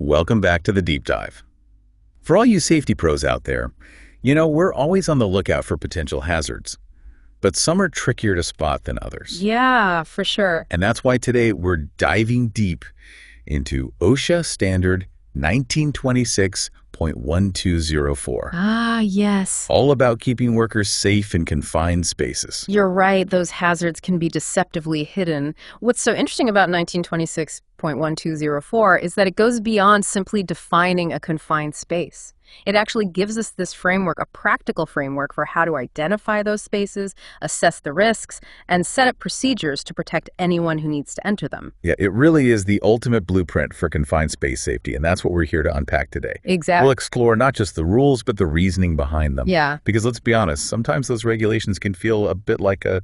Welcome back to the Deep Dive. For all you safety pros out there, we're always on the lookout for potential hazards, but some are trickier to spot than others. Yeah, for sure. And that's why today we're diving deep into OSHA Standard 1926.1204. Ah, yes. All about keeping workers safe in confined spaces. You're right, those hazards can be deceptively hidden. What's so interesting about 1926.1204 is that it goes beyond simply defining a confined space. It actually gives us this framework, a practical framework for how to identify those spaces, assess the risks, and set up procedures to protect anyone who needs to enter them. Yeah, it really is the ultimate blueprint for confined space safety, and that's what we're here to unpack today. Exactly. We'll explore not just the rules, but the reasoning behind them. Yeah. Because let's be honest, sometimes those regulations can feel a bit like a,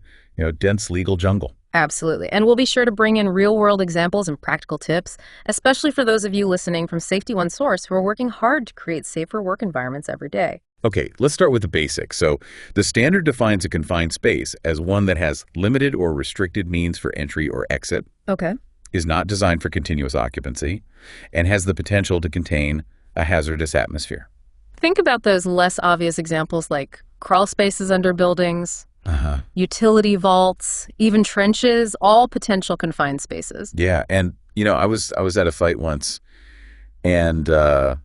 dense legal jungle. Absolutely. And we'll be sure to bring in real-world examples and practical tips, especially for those of you listening from Safety One Source who are working hard to create safer work environments every day. Okay, let's start with the basics. So the standard defines a confined space as one that has limited or restricted means for entry or exit, Okay. is not designed for continuous occupancy, and has the potential to contain a hazardous atmosphere. Think about those less obvious examples like crawl spaces under buildings, utility vaults, even trenches, all potential confined spaces. Yeah, and I was at a fight once, and a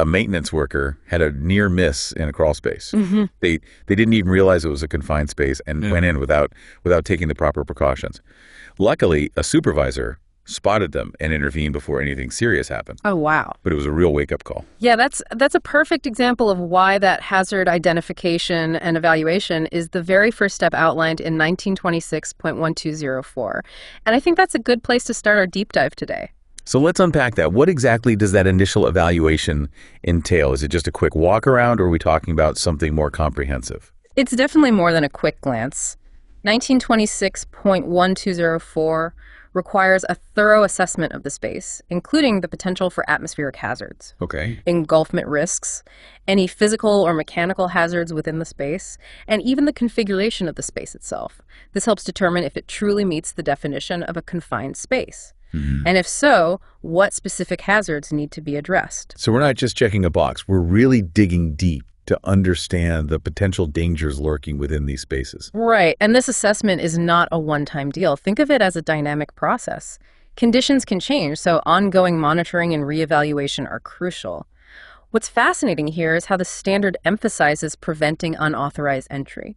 maintenance worker had a near miss in a crawl space. They didn't even realize it was a confined space and went in without taking the proper precautions. Luckily, a supervisor spotted them and intervened before anything serious happened. Oh, wow. But it was a real wake-up call. Yeah, that's a perfect example of why that hazard identification and evaluation is the very first step outlined in 1926.1204. And I think that's a good place to start our deep dive today. So let's unpack that. What exactly does that initial evaluation entail? Is it just a quick walk around, or are we talking about something more comprehensive? It's definitely more than a quick glance. 1926.1204 requires a thorough assessment of the space, including the potential for atmospheric hazards, Okay. engulfment risks, any physical or mechanical hazards within the space, and even the configuration of the space itself. This helps determine if it truly meets the definition of a confined space. And if so, what specific hazards need to be addressed. So we're not just checking a box. We're really digging deep to understand the potential dangers lurking within these spaces. Right, and this assessment is not a one-time deal. Think of it as a dynamic process. Conditions can change, so ongoing monitoring and reevaluation are crucial. What's fascinating here is how the standard emphasizes preventing unauthorized entry.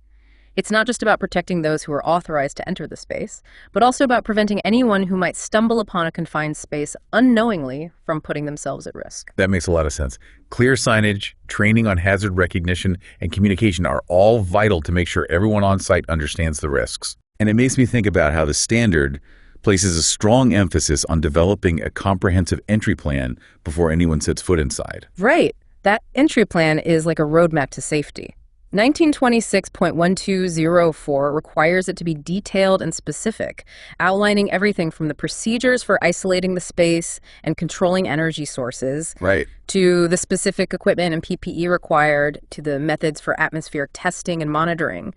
It's not just about protecting those who are authorized to enter the space, but also about preventing anyone who might stumble upon a confined space unknowingly from putting themselves at risk. That makes a lot of sense. Clear signage, training on hazard recognition, and communication are all vital to make sure everyone on site understands the risks. And it makes me think about how the standard places a strong emphasis on developing a comprehensive entry plan before anyone sets foot inside. Right. That entry plan is like a roadmap to safety. 1926.1204 requires it to be detailed and specific, outlining everything from the procedures for isolating the space and controlling energy sources, Right. to the specific equipment and PPE required, to the methods for atmospheric testing and monitoring.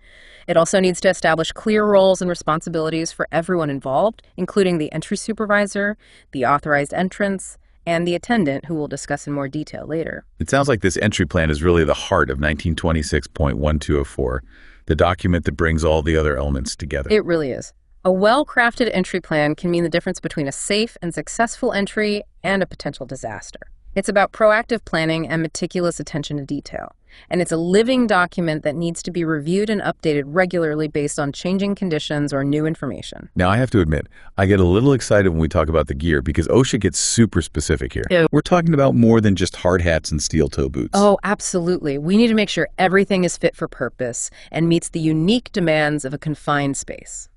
It also needs to establish clear roles and responsibilities for everyone involved, including the entry supervisor, the authorized entrance, and the attendant, who we'll discuss in more detail later. It sounds like this entry plan is really the heart of 1926.1204, the document that brings all the other elements together. It really is. A well-crafted entry plan can mean the difference between a safe and successful entry and a potential disaster. It's about proactive planning and meticulous attention to detail. And it's a living document that needs to be reviewed and updated regularly based on changing conditions or new information. Now, I have to admit, I get a little excited when we talk about the gear because OSHA gets super specific here. Yeah. We're talking about more than just hard hats and steel toe boots. Oh, absolutely. We need to make sure everything is fit for purpose and meets the unique demands of a confined space.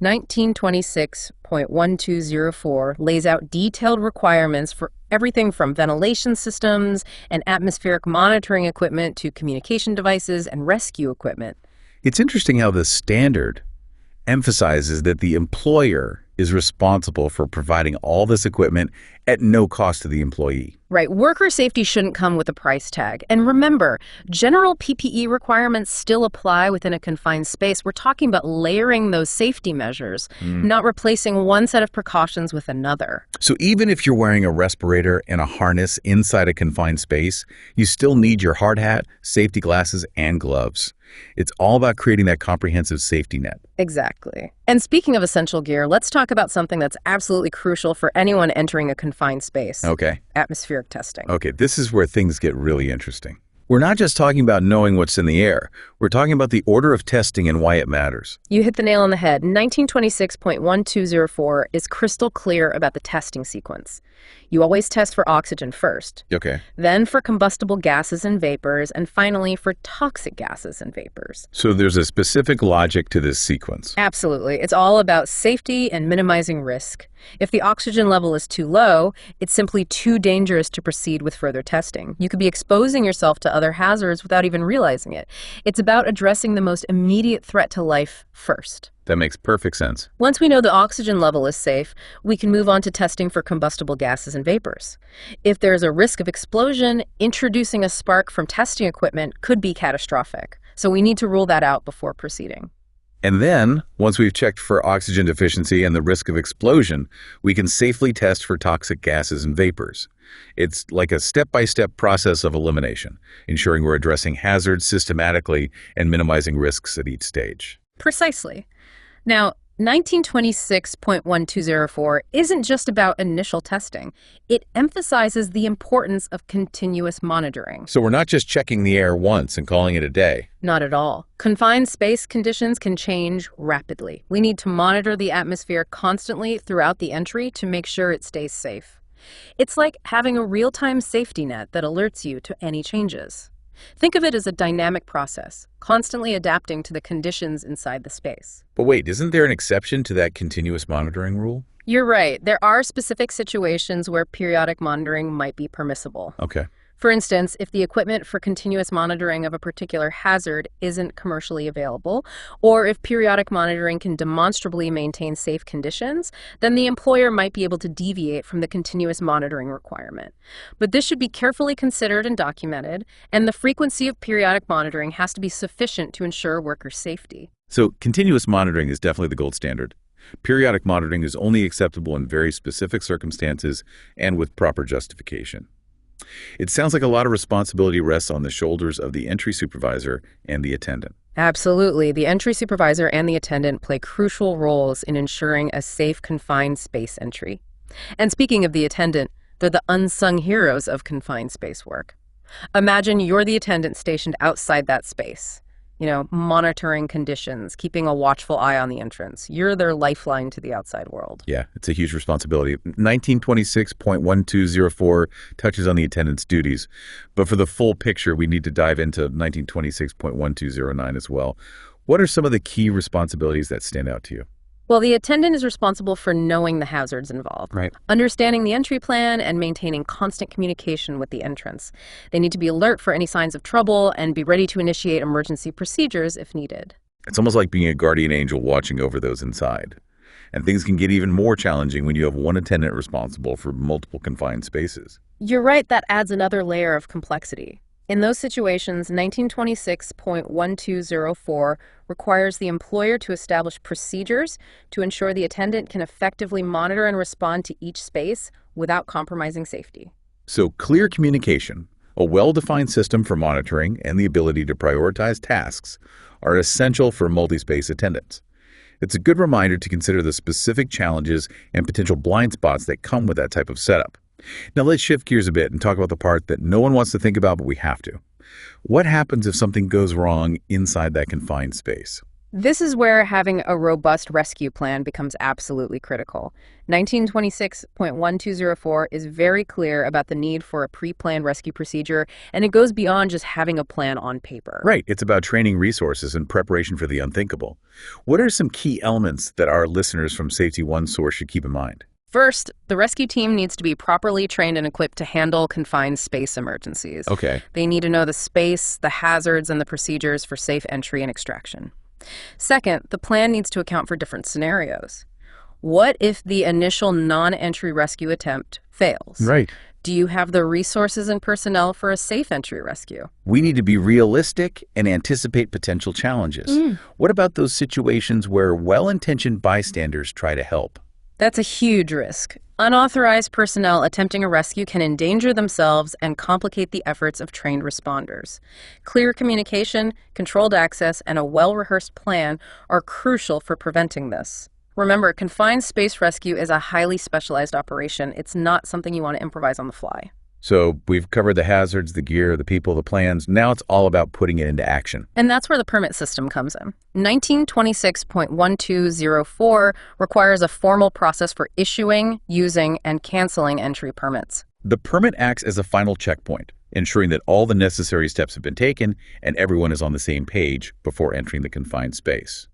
1926.1204 lays out detailed requirements for everything from ventilation systems and atmospheric monitoring equipment to communication devices and rescue equipment. It's interesting how the standard emphasizes that the employer is responsible for providing all this equipment at no cost to the employee. Right. Worker safety shouldn't come with a price tag. And remember, general PPE requirements still apply within a confined space. We're talking about layering those safety measures, not replacing one set of precautions with another. So even if you're wearing a respirator and a harness inside a confined space, you still need your hard hat, safety glasses, and gloves. It's all about creating that comprehensive safety net. Exactly. And speaking of essential gear, let's talk about something that's absolutely crucial for anyone entering a confined space. Okay. Atmospheric testing. Okay, this is where things get really interesting. We're not just talking about knowing what's in the air. We're talking about the order of testing and why it matters. You hit the nail on the head. 1926.1204 is crystal clear about the testing sequence. You always test for oxygen first, Okay. then for combustible gases and vapors, and finally for toxic gases and vapors. So there's a specific logic to this sequence. Absolutely. It's all about safety and minimizing risk. If the oxygen level is too low, it's simply too dangerous to proceed with further testing. You could be exposing yourself to other hazards without even realizing it. It's about addressing the most immediate threat to life first. That makes perfect sense. Once we know the oxygen level is safe, we can move on to testing for combustible gases and vapors. If there's a risk of explosion, introducing a spark from testing equipment could be catastrophic. So we need to rule that out before proceeding. And then, once we've checked for oxygen deficiency and the risk of explosion, we can safely test for toxic gases and vapors. It's like a step-by-step process of elimination, ensuring we're addressing hazards systematically and minimizing risks at each stage. Precisely. Now, 1926.1204 isn't just about initial testing. It emphasizes the importance of continuous monitoring. So we're not just checking the air once and calling it a day. Not at all. Confined space conditions can change rapidly. We need to monitor the atmosphere constantly throughout the entry to make sure it stays safe. It's like having a real-time safety net that alerts you to any changes. Think of it as a dynamic process, constantly adapting to the conditions inside the space. But wait, isn't there an exception to that continuous monitoring rule? You're right. There are specific situations where periodic monitoring might be permissible. Okay. For instance, if the equipment for continuous monitoring of a particular hazard isn't commercially available, or if periodic monitoring can demonstrably maintain safe conditions, then the employer might be able to deviate from the continuous monitoring requirement. But this should be carefully considered and documented, and the frequency of periodic monitoring has to be sufficient to ensure worker safety. So continuous monitoring is definitely the gold standard. Periodic monitoring is only acceptable in very specific circumstances and with proper justification. It sounds like a lot of responsibility rests on the shoulders of the entry supervisor and the attendant. Absolutely. The entry supervisor and the attendant play crucial roles in ensuring a safe, confined space entry. And speaking of the attendant, they're the unsung heroes of confined space work. Imagine you're the attendant stationed outside that space, monitoring conditions, keeping a watchful eye on the entrance. You're their lifeline to the outside world. Yeah, it's a huge responsibility. 1926.1204 touches on the attendant's duties, but for the full picture, we need to dive into 1926.1209 as well. What are some of the key responsibilities that stand out to you? Well, the attendant is responsible for knowing the hazards involved, Right. understanding the entry plan, and maintaining constant communication with the entrance. They need to be alert for any signs of trouble and be ready to initiate emergency procedures if needed. It's almost like being a guardian angel watching over those inside. And things can get even more challenging when you have one attendant responsible for multiple confined spaces. You're right, that adds another layer of complexity. In those situations, 1926.1204 requires the employer to establish procedures to ensure the attendant can effectively monitor and respond to each space without compromising safety. So clear communication, a well-defined system for monitoring, and the ability to prioritize tasks are essential for multi-space attendants. It's a good reminder to consider the specific challenges and potential blind spots that come with that type of setup. Now let's shift gears a bit and talk about the part that no one wants to think about, but we have to. What happens if something goes wrong inside that confined space? This is where having a robust rescue plan becomes absolutely critical. 1926.1204 is very clear about the need for a pre-planned rescue procedure, and it goes beyond just having a plan on paper. Right. It's about training resources and preparation for the unthinkable. What are some key elements that our listeners from Safety One Source should keep in mind? First, the rescue team needs to be properly trained and equipped to handle confined space emergencies. Okay. They need to know the space, the hazards, and the procedures for safe entry and extraction. Second, the plan needs to account for different scenarios. What if the initial non-entry rescue attempt fails? Right. Do you have the resources and personnel for a safe entry rescue? We need to be realistic and anticipate potential challenges. What about those situations where well-intentioned bystanders try to help? That's a huge risk. Unauthorized personnel attempting a rescue can endanger themselves and complicate the efforts of trained responders. Clear communication, controlled access, and a well-rehearsed plan are crucial for preventing this. Remember, confined space rescue is a highly specialized operation. It's not something you want to improvise on the fly. So we've covered the hazards, the gear, the people, the plans. Now it's all about putting it into action. And that's where the permit system comes in. 1926.1204 requires a formal process for issuing, using, and canceling entry permits. The permit acts as a final checkpoint, ensuring that all the necessary steps have been taken and everyone is on the same page before entering the confined space.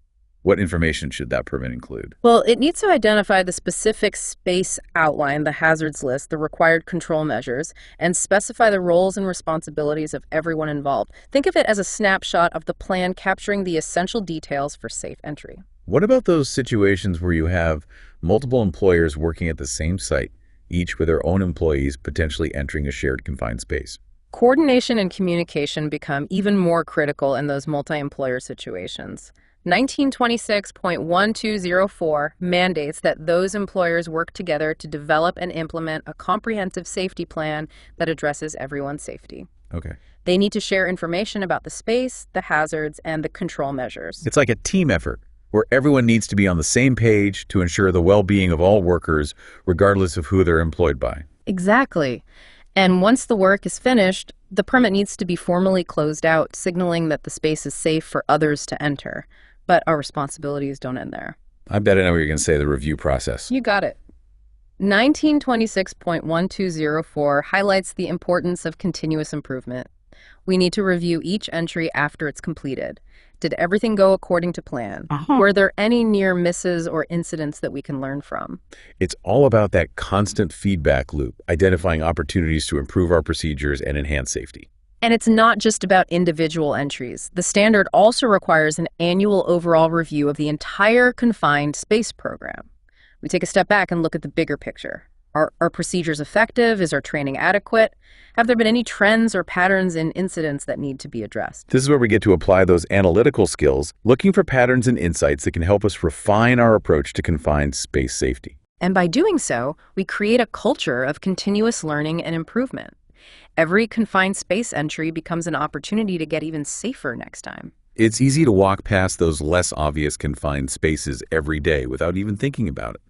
What information should that permit include? Well, it needs to identify the specific space outline, the hazards list, the required control measures, and specify the roles and responsibilities of everyone involved. Think of it as a snapshot of the plan capturing the essential details for safe entry. What about those situations where you have multiple employers working at the same site, each with their own employees potentially entering a shared confined space? Coordination and communication become even more critical in those multi-employer situations. 1926.1204 mandates that those employers work together to develop and implement a comprehensive safety plan that addresses everyone's safety. Okay. They need to share information about the space, the hazards, and the control measures. It's like a team effort where everyone needs to be on the same page to ensure the well-being of all workers, regardless of who they're employed by. Exactly. And once the work is finished, the permit needs to be formally closed out, signaling that the space is safe for others to enter. But our responsibilities don't end there. I bet I know what you're going to say, the review process. You got it. 1926.1204 highlights the importance of continuous improvement. We need to review each entry after it's completed. Did everything go according to plan? Were there any near misses or incidents that we can learn from? It's all about that constant feedback loop, identifying opportunities to improve our procedures and enhance safety. And it's not just about individual entries. The standard also requires an annual overall review of the entire confined space program. We take a step back and look at the bigger picture. Are procedures effective? Is our training adequate? Have there been any trends or patterns in incidents that need to be addressed? This is where we get to apply those analytical skills, looking for patterns and insights that can help us refine our approach to confined space safety. And by doing so, we create a culture of continuous learning and improvement. Every confined space entry becomes an opportunity to get even safer next time. It's easy to walk past those less obvious confined spaces every day without even thinking about it.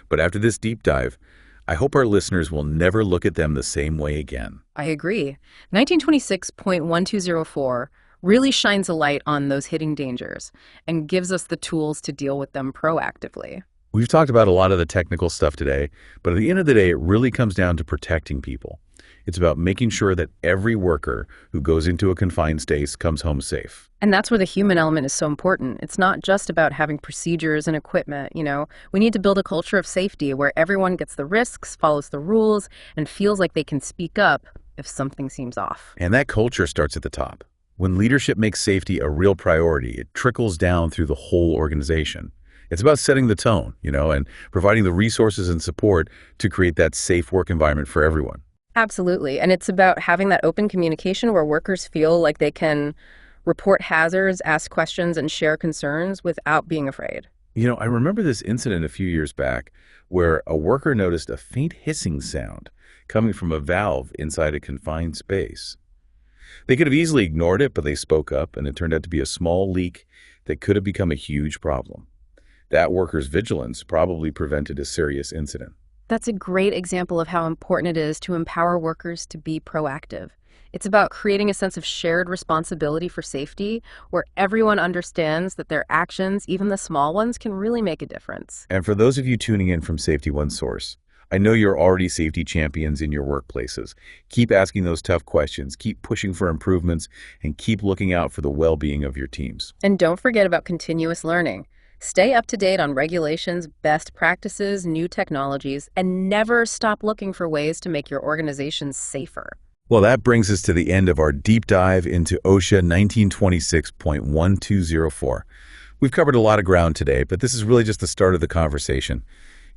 But after this deep dive, I hope our listeners will never look at them the same way again. I agree. 1926.1204 really shines a light on those hidden dangers and gives us the tools to deal with them proactively. We've talked about a lot of the technical stuff today, but at the end of the day, it really comes down to protecting people. It's about making sure that every worker who goes into a confined space comes home safe. And that's where the human element is so important. It's not just about having procedures and equipment, We need to build a culture of safety where everyone gets the risks, follows the rules, and feels like they can speak up if something seems off. And that culture starts at the top. When leadership makes safety a real priority, it trickles down through the whole organization. It's about setting the tone, and providing the resources and support to create that safe work environment for everyone. Absolutely. And it's about having that open communication where workers feel like they can report hazards, ask questions, and share concerns without being afraid. I remember this incident a few years back where a worker noticed a faint hissing sound coming from a valve inside a confined space. They could have easily ignored it, but they spoke up, and it turned out to be a small leak that could have become a huge problem. That worker's vigilance probably prevented a serious incident. That's a great example of how important it is to empower workers to be proactive. It's about creating a sense of shared responsibility for safety, where everyone understands that their actions, even the small ones, can really make a difference. And for those of you tuning in from Safety One Source, I know you're already safety champions in your workplaces. Keep asking those tough questions, keep pushing for improvements, and keep looking out for the well-being of your teams. And don't forget about continuous learning. Stay up to date on regulations, best practices, new technologies, and never stop looking for ways to make your organization safer. Well, that brings us to the end of our deep dive into OSHA 1926.1204. We've covered a lot of ground today, but this is really just the start of the conversation.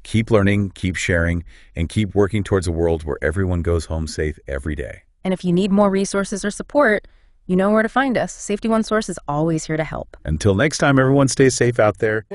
Keep learning, keep sharing, and keep working towards a world where everyone goes home safe every day. And if you need more resources or support, you know where to find us. Safety One Source is always here to help. Until next time, everyone stay safe out there.